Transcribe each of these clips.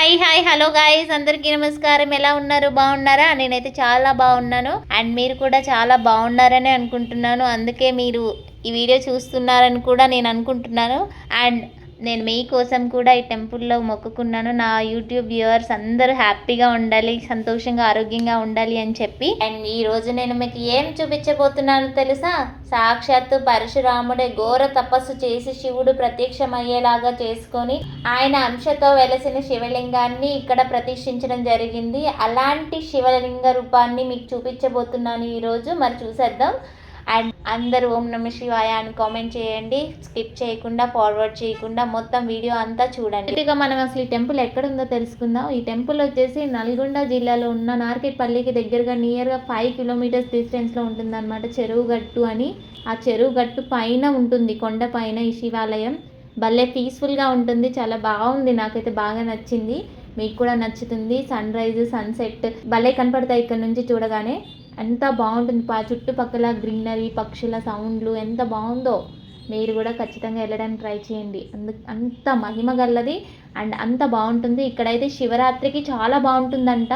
Hi hello guys, అందరికీ నమస్కారం. ఎలా ఉన్నారు? బాగున్నారా? నేనైతే చాలా బాగున్నాను అండ్ మీరు కూడా చాలా బాగున్నారని అనుకుంటున్నాను. అందుకే మీరు ఈ వీడియో చూస్తున్నారని కూడా నేను అనుకుంటున్నాను. అండ్ నేను మీకోసం కూడా ఈ టెంపుల్లో మొక్కుకున్నాను. నా యూట్యూబ్ వ్యూవర్స్ అందరూ హ్యాపీగా ఉండాలి, సంతోషంగా ఆరోగ్యంగా ఉండాలి అని చెప్పి. అండ్ ఈ రోజు నేను మీకు ఏం చూపించబోతున్నానో తెలుసా? సాక్షాత్తు పరశురాముడే ఘోర తపస్సు చేసి శివుడు ప్రత్యక్షమయ్యేలాగా చేసుకొని ఆయన అంశతో వెలసిన శివలింగాన్ని ఇక్కడ ప్రతిష్ఠించడం జరిగింది. అలాంటి శివలింగ రూపాన్ని మీకు చూపించబోతున్నాను ఈరోజు. మరి చూసేద్దాం. అండ్ అందరూ ఓం నమ శివాయ అని కామెంట్ చేయండి. స్కిప్ చేయకుండా, ఫార్వర్డ్ చేయకుండా మొత్తం వీడియో అంతా చూడండి. ఇక మనం అసలు ఈ టెంపుల్ ఎక్కడ ఉందో తెలుసుకుందాం. ఈ టెంపుల్ వచ్చేసి నల్గొండ జిల్లాలో ఉన్న నార్కెట్పల్లికి దగ్గరగా నియర్గా 5 కిలోమీటర్స్ డిస్టెన్స్లో ఉంటుందన్నమాట. చెరువుగట్టు అని. ఆ చెరువుగట్టు పైన ఉంటుంది, కొండ పైన ఈ శివాలయం. భలే పీస్ఫుల్గా ఉంటుంది, చాలా బాగుంది. నాకైతే బాగా నచ్చింది, మీకు కూడా నచ్చుతుంది. సన్ రైజ్, సన్సెట్ భలే కనపడతాయి ఇక్కడ నుంచి చూడగానే. ఎంత బాగుంటుంది, చుట్టుపక్కల గ్రీనరీ, పక్షుల సౌండ్లు ఎంత బాగుందో. మీరు కూడా ఖచ్చితంగా వెళ్ళడానికి ట్రై చేయండి. అంత మహిమ గల్లది అండ్ అంత బాగుంటుంది. ఇక్కడైతే శివరాత్రికి చాలా బాగుంటుందంట.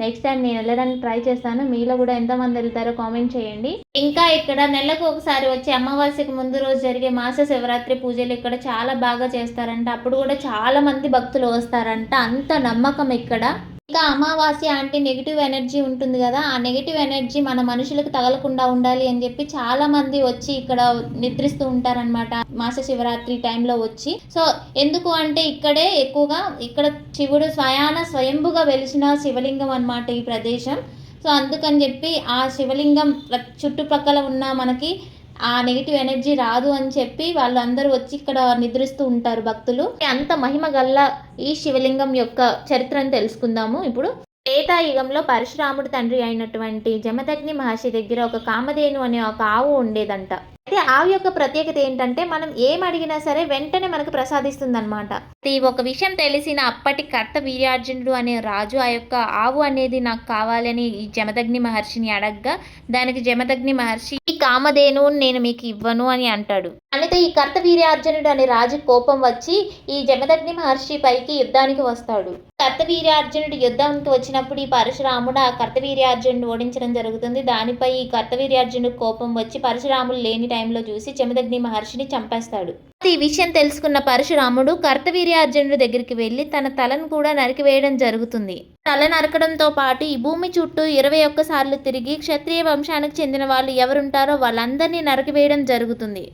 నెక్స్ట్ టైం నేను వెళ్ళడానికి ట్రై చేస్తాను. మీలో కూడా ఎంతమంది వెళ్తారో కామెంట్ చేయండి. ఇంకా ఇక్కడ నెలకు ఒకసారి వచ్చి అమావాస్యకు ముందు రోజు జరిగే మాస శివరాత్రి పూజలు ఇక్కడ చాలా బాగా చేస్తారంట. అప్పుడు కూడా చాలా మంది భక్తులు వస్తారంట. అంత నమ్మకం ఇక్కడ. ఇంకా అమావాస్య అంటే నెగిటివ్ ఎనర్జీ ఉంటుంది కదా, ఆ నెగిటివ్ ఎనర్జీ మన మనుషులకు తగలకుండా ఉండాలి అని చెప్పి చాలా మంది వచ్చి ఇక్కడ నిద్రిస్తూ ఉంటారనమాట మాస శివరాత్రి టైంలో వచ్చి. సో ఎందుకు అంటే ఇక్కడే ఎక్కువగా ఇక్కడ శివుడు స్వయంభుగా వెలిసిన శివలింగం అనమాట ఈ ప్రదేశం. సో అందుకని చెప్పి ఆ శివలింగం చుట్టుపక్కల ఉన్న మనకి ఆ నెగిటివ్ ఎనర్జీ రాదు అని చెప్పి వాళ్ళందరూ వచ్చి ఇక్కడ నిద్రిస్తూ ఉంటారు భక్తులు. అంత మహిమ గల్ల ఈ శివలింగం యొక్క చరిత్రను తెలుసుకుందాము ఇప్పుడు. త్రేతాయుగంలో పరశురాముడు తండ్రి అయినటువంటి జమదగ్ని మహర్షి దగ్గర ఒక కామధేను అనే ఒక ఆవు ఉండేదంట. అయితే ఆవు యొక్క ప్రత్యేకత ఏంటంటే మనం ఏం అడిగినా సరే వెంటనే మనకు ప్రసాదిస్తుంది అనమాట. ఈ ఒక విషయం తెలిసిన అప్పటి కర్త వీర్యార్జునుడు అనే రాజు ఆ యొక్క ఆవు అనేది నాకు కావాలని ఈ జమదగ్ని మహర్షిని అడగ్గా దానికి జమదగ్ని మహర్షి ఈ కామధేను నేను మీకు ఇవ్వను అని అంటాడు. అయితే ఈ కర్త వీర్యార్జునుడు అనే రాజు కోపం వచ్చి ఈ జమదగ్ని మహర్షి పైకి యుద్ధానికి వస్తాడు. కర్తవీర్యార్జునుడు యుద్ధానికి వచ్చినప్పుడు ఈ పరశురాముడు ఆ కర్తవీర్యార్జునుడు ఓడించడం జరుగుతుంది. దానిపై ఈ కర్తవీర్యార్జునుడు కోపం వచ్చి పరశురాముడు లేని టైంలో చూసి జమదగ్ని మహర్షిని చంపేస్తాడు. ఈ విషయం తెలుసుకున్న పరశురాముడు కర్తవీర్యార్జునుడి దగ్గరికి వెళ్ళి తన తలను కూడా నరికివేయడం జరుగుతుంది. తల నరకడంతో పాటు ఈ భూమి చుట్టూ 21 సార్లు తిరిగి క్షత్రియ వంశానికి చెందిన వాళ్ళు ఎవరుంటారో వాళ్ళందరినీ నరికివేయడం జరుగుతుంది.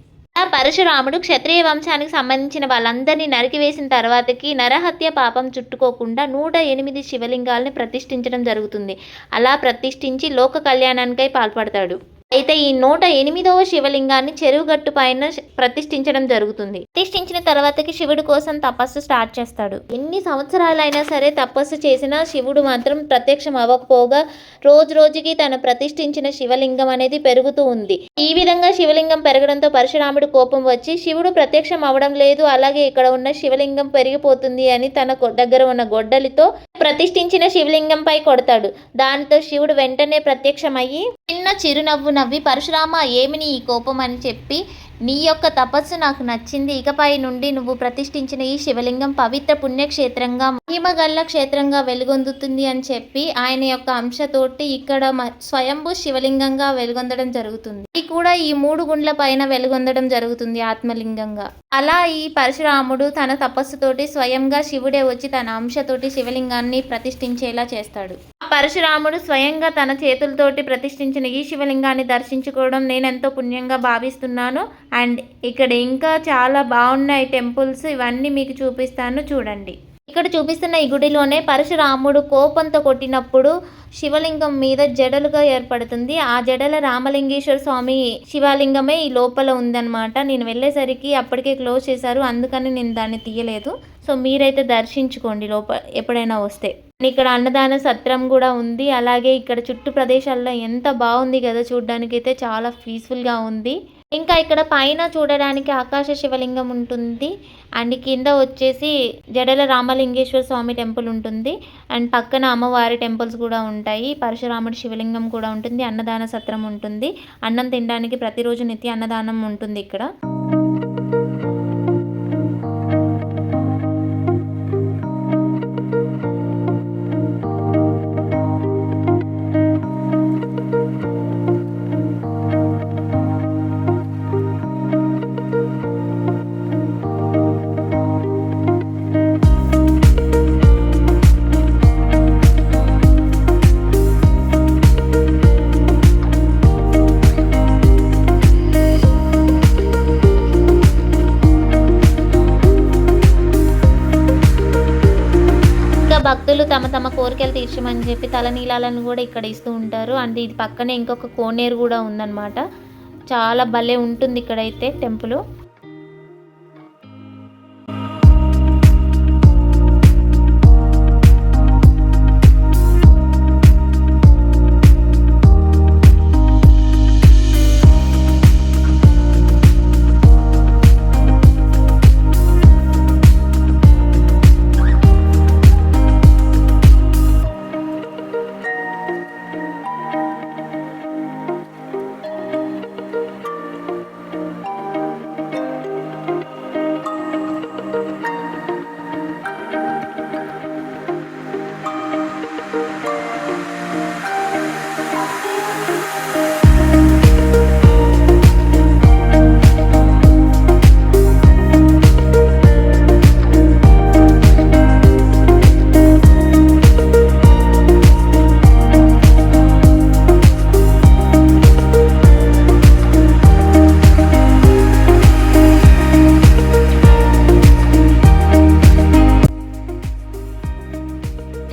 పరశురాముడు క్షత్రియ వంశానికి సంబంధించిన వాళ్ళందరినీ నరికివేసిన తర్వాతకి నరహత్య పాపం చుట్టుకోకుండా 108 శివలింగాల్ని ప్రతిష్ఠించడం జరుగుతుంది. అలా ప్రతిష్ఠించి లోక కళ్యాణానికై పాల్పడతాడు. అయితే ఈ 108వ శివలింగాన్ని చెరువుగట్టు పైన ప్రతిష్ఠించడం జరుగుతుంది. ప్రతిష్ఠించిన తర్వాతకి శివుడి కోసం తపస్సు స్టార్ట్ చేస్తాడు. ఎన్ని సంవత్సరాలైనా సరే తపస్సు చేసినా శివుడు మాత్రం ప్రత్యక్షం అవ్వకపోగా రోజు రోజుకి తను ప్రతిష్ఠించిన శివలింగం అనేది పెరుగుతూ ఉంది. ఈ విధంగా శివలింగం పెరగడంతో పరశురాముడు కోపం వచ్చి శివుడు ప్రత్యక్షం అవ్వడం లేదు, అలాగే ఇక్కడ ఉన్న శివలింగం పెరిగిపోతుంది అని తన దగ్గర ఉన్న గొడ్డలితో ప్రతిష్ఠించిన శివలింగంపై కొడతాడు. దానితో శివుడు వెంటనే ప్రత్యక్షమయ్యి చిన్న చిరునవ్వు నవ్వి పరశురామ ఏమిని ఈ కోపం అని చెప్పి నీ యొక్క తపస్సు నాకు నచ్చింది. ఇకపై నుండి నువ్వు ప్రతిష్ఠించిన ఈ శివలింగం పవిత్ర పుణ్యక్షేత్రంగా మహిమగల్ల క్షేత్రంగా వెలుగొందుతుంది అని చెప్పి ఆయన యొక్క అంశతోటి ఇక్కడ స్వయంభూ శివలింగంగా వెలుగొందడం జరుగుతుంది. ఇది కూడా ఈ 3 గుండ్ల పైన వెలుగొందడం జరుగుతుంది ఆత్మలింగంగా. అలా ఈ పరశురాముడు తన తపస్సుతోటి స్వయంగా శివుడే వచ్చి తన అంశతోటి శివలింగాన్ని ప్రతిష్ఠించేలా చేస్తాడు. పరశురాముడు స్వయంగా తన చేతులతోటి ప్రతిష్ఠించిన ఈ శివలింగాన్ని దర్శించుకోవడం నేను ఎంతో పుణ్యంగా భావిస్తున్నాను. అండ్ ఇక్కడ ఇంకా చాలా బాగున్నాయి టెంపుల్స్, ఇవన్నీ మీకు చూపిస్తాను చూడండి. ఇక్కడ చూపిస్తున్న ఈ గుడిలోనే పరశురాముడు కోపంతో కొట్టినప్పుడు శివలింగం మీద జడలుగా ఏర్పడుతుంది. ఆ జడల రామలింగేశ్వర స్వామి శివలింగమే ఈ లోపల ఉందన్నమాట. నేను వెళ్ళేసరికి అప్పటికే క్లోజ్ చేశారు, అందుకని నేను దాన్ని తీయలేదు. సో మీరైతే దర్శించుకోండి ఎప్పుడైనా వస్తే. ఇక్కడ అన్నదాన సత్రం కూడా ఉంది. అలాగే ఇక్కడ చుట్టూ ప్రదేశాల్లో ఎంత బాగుంది కదా, చూడడానికైతే చాలా పీస్ఫుల్గా ఉంది. ఇంకా ఇక్కడ పైన చూడడానికి ఆకాశ శివలింగం ఉంటుంది అండ్ కింద వచ్చేసి జడల రామలింగేశ్వర స్వామి టెంపుల్ ఉంటుంది అండ్ పక్కన అమ్మవారి టెంపుల్స్ కూడా ఉంటాయి. పరశురాముడి శివలింగం కూడా ఉంటుంది. అన్నదాన సత్రం ఉంటుంది. అన్నం తినడానికి ప్రతిరోజు నిత్య అన్నదానం ఉంటుంది ఇక్కడ. భక్తులు తమ తమ కోరికలు తీర్చమని చెప్పి తలనీలాలను కూడా ఇక్కడ ఇస్తూ ఉంటారు. అండ్ ఇది పక్కనే ఇంకొక కోనేరు కూడా ఉందన్నమాట. చాలా భలే ఉంటుంది ఇక్కడైతే టెంపుల్.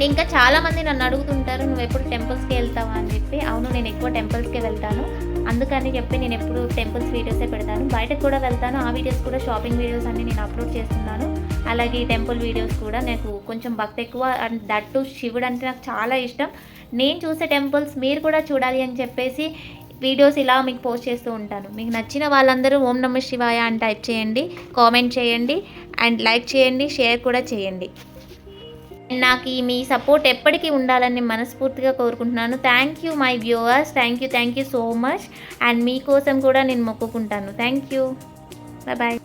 ఇంకా చాలామంది నన్ను అడుగుతుంటారు, నువ్వు ఎప్పుడు టెంపుల్స్కి వెళ్తావా అని చెప్పి. అవును, నేను ఎక్కువ టెంపుల్స్కే వెళ్తాను. అందుకని చెప్పి నేను ఎప్పుడు టెంపుల్స్ వీడియోసే పెడతాను. బయటకు కూడా వెళ్తాను. ఆ వీడియోస్ కూడా షాపింగ్ వీడియోస్ అన్ని నేను అప్లోడ్ చేస్తున్నాను. అలాగే టెంపుల్ వీడియోస్ కూడా. నాకు కొంచెం భక్తి ఎక్కువ. అండ్ దట్టు శివుడు అంటే నాకు చాలా ఇష్టం. నేను చూసే టెంపుల్స్ మీరు కూడా చూడాలి అని చెప్పేసి వీడియోస్ ఇలా మీకు పోస్ట్ చేస్తూ ఉంటాను. మీకు నచ్చిన వాళ్ళందరూ ఓం నమః శివాయ అని టైప్ చేయండి, కామెంట్ చేయండి, అండ్ లైక్ చేయండి, షేర్ కూడా చేయండి. నాకు మీ సపోర్ట్ ఎప్పటికీ ఉండాలని మనస్ఫూర్తిగా కోరుకుంటున్నాను. Thank you my viewers. Thank you so much. And మీకోసం కూడా నేను మొక్కుకుంటాను. Thank you. బాయ్.